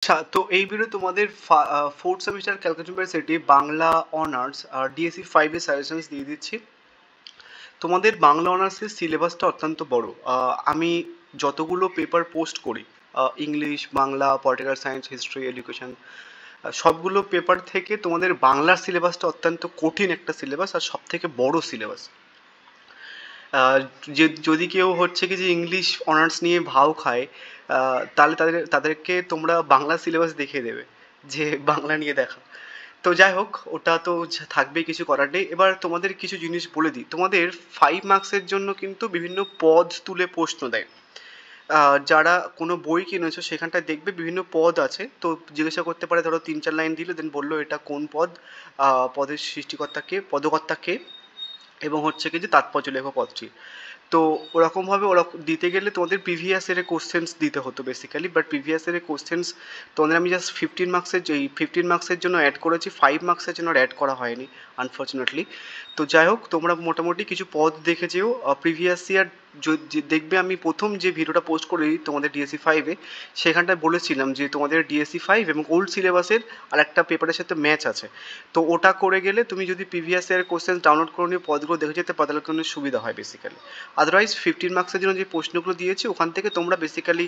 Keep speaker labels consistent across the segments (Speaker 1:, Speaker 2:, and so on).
Speaker 1: আচ্ছা, তো এই ভিডিও তোমাদের fourth semester calculation university Bangla honours আর ডিএসসি 5 এর সাজেশনস দিয়ে দিচ্ছি। তোমাদের বাংলা অনার্সের সিলেবাসটা অত্যন্ত বড়। আমি যতগুলো পেপার পোস্ট করি, English, Bangla, political science, history, education, সবগুলো পেপার থেকে তোমাদের বাংলার সিলেবাসটা অত্যন্ত কঠিন একটা সিলেবাস আর সব থেকে বড় সিলেবাস। যে যদি কেউ হচ্ছে কি যে ইংলিশ অনার্স নিয়ে ভাও খায়, তাহলে তাদেরকে তোমরা বাংলা সিলেবাস দেখিয়ে দেবে যে বাংলা নিয়ে দেখা। তো যাই হোক, ওটা তো থাকবেই, কিছু করার নেই। এবার তোমাদের কিছু জিনিস বলে দিই। তোমাদের 5 মার্কসের জন্য কিন্তু বিভিন্ন পদ তুলে প্রশ্ন দেয়। যারা কোনো বই কিনেছো সেখানটায় দেখবে বিভিন্ন পদ আছে, তো জিজ্ঞাসা করতে পারে, ধরো 3-4 লাইন দিলে দেন বললো এটা কোন পদ, পদের সৃষ্টিকর্তা কে, পদকর্তা কে, এবং হচ্ছে কি যে তাৎপর্য লেখো পদটি। তো ওরকমভাবে দিতে গেলে তোমাদের প্রিভিয়াস ইয়ারের কোশ্চেন্স দিতে হতো বেসিক্যালি, বাট প্রিভিয়াস ইয়ারের কোশ্চেন্স তোমাদের আমি জাস্ট 15 মার্কসের, এই 15 মার্কসের জন্য অ্যাড করেছি, 5 মার্কসের জন্য অ্যাড করা হয়নি আনফর্চুনেটলি। তো যাই হোক, তোমরা মোটামুটি কিছু পদ দেখে যেও প্রিভিয়াস ইয়ার। দেখবে আমি প্রথম যে ভিডিওটা পোস্ট করি তোমাদের ডিএসসি 5-এ, সেখানটায় বলেছিলাম যে তোমাদের ডিএসসি 5 এবং ওল্ড সিলেবাসের আর একটা পেপারের সাথে ম্যাচ আছে। তো ওটা করে গেলে তুমি যদি প্রিভিয়াস ইয়ারের কোশ্চেন ডাউনলোড করে নিয়ে পদগুলো দেখে যেতে পারো, তাহলে কোনো সুবিধা হয় বেসিক্যালি। আদারওয়াইজ 15 মার্কসের জন্য যে প্রশ্নগুলো দিয়েছি ওখান থেকে তোমরা বেসিক্যালি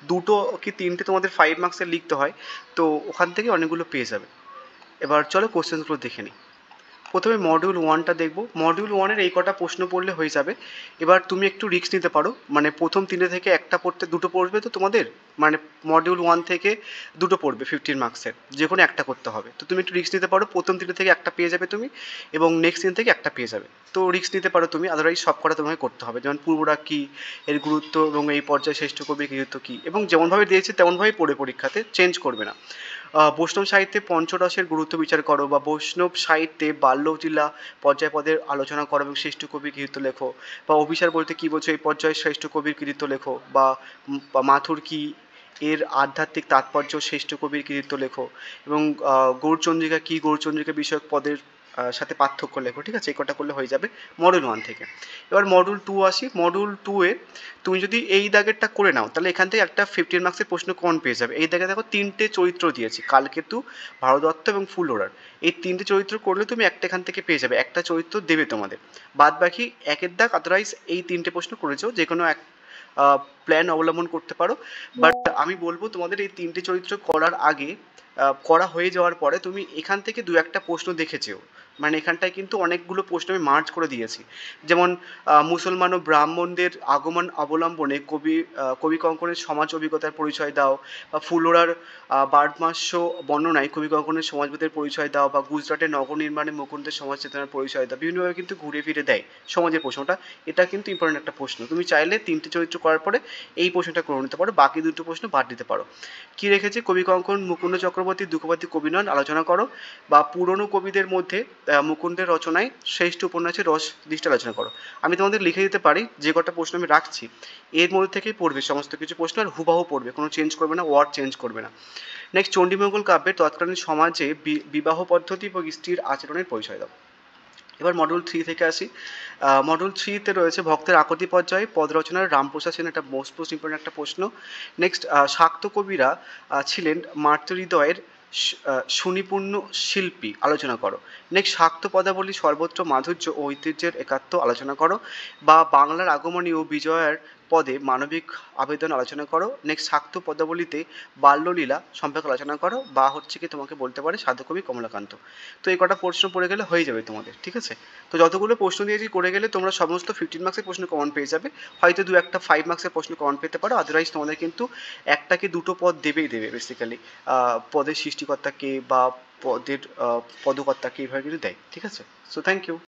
Speaker 1: 2 কি 3টে তোমাদের 5 মার্কসের লিখতে হয়, তো ওখান থেকে অনেকগুলো পেয়ে যাবে। এবার চলো কোশ্চেনগুলো দেখে নিই। প্রথমে মডিউল 1টা দেখবো। মডিউল 1-এর এই কটা প্রশ্ন পড়লে হয়ে যাবে। এবার তুমি একটু রিস্ক নিতে পারো, মানে প্রথম 3টে থেকে একটা পড়তে, 2টো পড়বে তো তোমাদের, মানে মডিউল 1 থেকে 2টো পড়বে 15 মার্কসের, যে কোনো একটা করতে হবে। তো তুমি একটু রিস্ক নিতে পারো, প্রথম 3টে থেকে একটা পেয়ে যাবে তুমি, এবং নেক্সট 3 থেকে একটা পেয়ে যাবে। তো রিস্ক নিতে পারো তুমি, আদারওয়াইজ সব কটা তোমাকে করতে হবে। যেমন পূর্বরাগ কী, এর গুরুত্ব, এবং এই পর্যায়ে শ্রেষ্ঠ কবির গুরুত্ব কী, এবং যেমনভাবে দিয়েছে তেমনভাবেই পড়ে, পরীক্ষাতে চেঞ্জ করবে না। বৈষ্ণব সাহিত্যে পঞ্চরসের গুরুত্ব বিচার করো, বা বৈষ্ণব সাহিত্যে বাল্যলীলা পর্যায় পদের আলোচনা করো এবং শ্রেষ্ঠ কবির কৃতিত্ব লেখো, বা অভিসার বলতে কী বোঝো, এই পর্যায়ে শ্রেষ্ঠ কবির কৃতিত্ব লেখো, বা মাথুর কি, এর আধ্যাত্মিক তাৎপর্য, শ্রেষ্ঠ কবির কৃতিত্ব লেখো, এবং গৌরচন্দ্রিকা কী, গৌরচন্দ্রিকা বিষয়ক পদের সাথে পার্থক্য লেখো। ঠিক আছে, এই কটা করলে হয়ে যাবে মডিউল 1 থেকে। এবার মডিউল 2 আসি। মডিউল 2-এ তুমি যদি এই দাগেরটা করে নাও, তাহলে এখান থেকে একটা 15 মার্কসের প্রশ্ন কমন পেয়ে যাবে। এই দাগে দেখো 3টে চরিত্র দিয়েছি, কালকেতু, ভারদত্ত এবং ফুলওরার। এই 3টে চরিত্র করলে তুমি একটা এখান থেকে পেয়ে যাবে, একটা চরিত্র দেবে তোমাদের। বাদ বাকি একের দাগ, আদারওয়াইজ এই 3টে প্রশ্ন করেছো, যে কোনো এক প্ল্যান অবলম্বন করতে পারো। বাট আমি বলবো তোমাদের এই 3টে চরিত্র করার আগে, করা হয়ে যাওয়ার পরে তুমি এখান থেকে 2-একটা প্রশ্ন দেখেছেও, মানে এখানটায় কিন্তু অনেকগুলো প্রশ্ন আমি মার্চ করে দিয়েছি। যেমন মুসলমান ও ব্রাহ্মণদের আগমন অবলম্বনে কবি কঙ্কনের সমাজ অভিজ্ঞতার পরিচয় দাও, বা ফুলোরার বার্ডমাস্য বর্ণনায় কবি কঙ্কনের সমাজবোধের পরিচয় দাও, বা গুজরাটের নগর নির্মাণে মুকুন্দের সমাজ চেতনার পরিচয় দাও। বিভিন্নভাবে কিন্তু ঘুরে ফিরে দেয় সমাজের প্রশ্নটা। এটা কিন্তু ইম্পর্টেন্ট একটা প্রশ্ন। তুমি চাইলে 3টে চরিত্র করার পরে এই প্রশ্নটা করে নিতে পারো, বাকি 2টো প্রশ্ন বাদ দিতে পারো। কী রেখেছে, কবি কঙ্কন মুকুন্দ চক্রবর্তী দুঃখবাদী কবি নন, আলোচনা করো, বা পুরনো কবিদের মধ্যে মুকুন্দের রচনায় শ্রেষ্ঠ উপন্যাসের রস দৃষ্টি আলোচনা করো। আমি তোমাদের লিখে দিতে পারি, যে কটা প্রশ্ন আমি রাখছি এর মধ্যে থেকেই পড়বে সমস্ত কিছু প্রশ্ন, আর হুবাহু পড়বে, কোনো চেঞ্জ করবে না, ওয়ার্ড চেঞ্জ করবে না। নেক্সট, চণ্ডীমঙ্গল কাব্যের তৎকালীন সমাজে বিবাহ পদ্ধতি এবং স্ত্রীর আচরণের পরিচয় দাও। এবার মডিউল 3 থেকে আসি। মডিউল 3-তে রয়েছে ভক্তের আকুতি পর্যায়ে পদ রচনার রামপ্রসাদ সেন, একটা মোস্ট ইম্পর্টেন্ট একটা প্রশ্ন। নেক্সট, শাক্ত কবিরা ছিলেন মাতৃহৃদয়ের সুনিপুণ্য শিল্পী, আলোচনা করো। নেক্সট, শাক্ত পদাবলী সর্বত্র মাধুর্য ও ঐতিহ্যের একাত্ম, আলোচনা করো, বা বাংলার আগমনী ও বিজয়ার পদে মানবিক আবেদন, আলোচনা করো। নেক্সট, শাক্ত পদাবলীতে বাল্যলীলা সম্পর্কে আলোচনা করো, বা হচ্ছে কি তোমাকে বলতে পারে সাধুকবি কমলাকান্ত। তো এই কটা প্রশ্ন পড়ে গেলে হয়ে যাবে তোমাদের, ঠিক আছে। তো যতগুলো প্রশ্ন দিয়েছি করে গেলে তোমরা সমস্ত 15 মার্কসের প্রশ্ন কমন পেয়ে যাবে। হয়তো 2-একটা 5 মার্কসের প্রশ্ন কমন পেতে পারো, আদারওয়াইজ তোমাদের কিন্তু একটা কি 2টো পদ দেবেই দেবে বেসিক্যালি। পদের সৃষ্টিকর্তা কে, বা পদের পদকর্তা কে, এইভাবে কিন্তু দেয়। ঠিক আছে, সো থ্যাংক ইউ।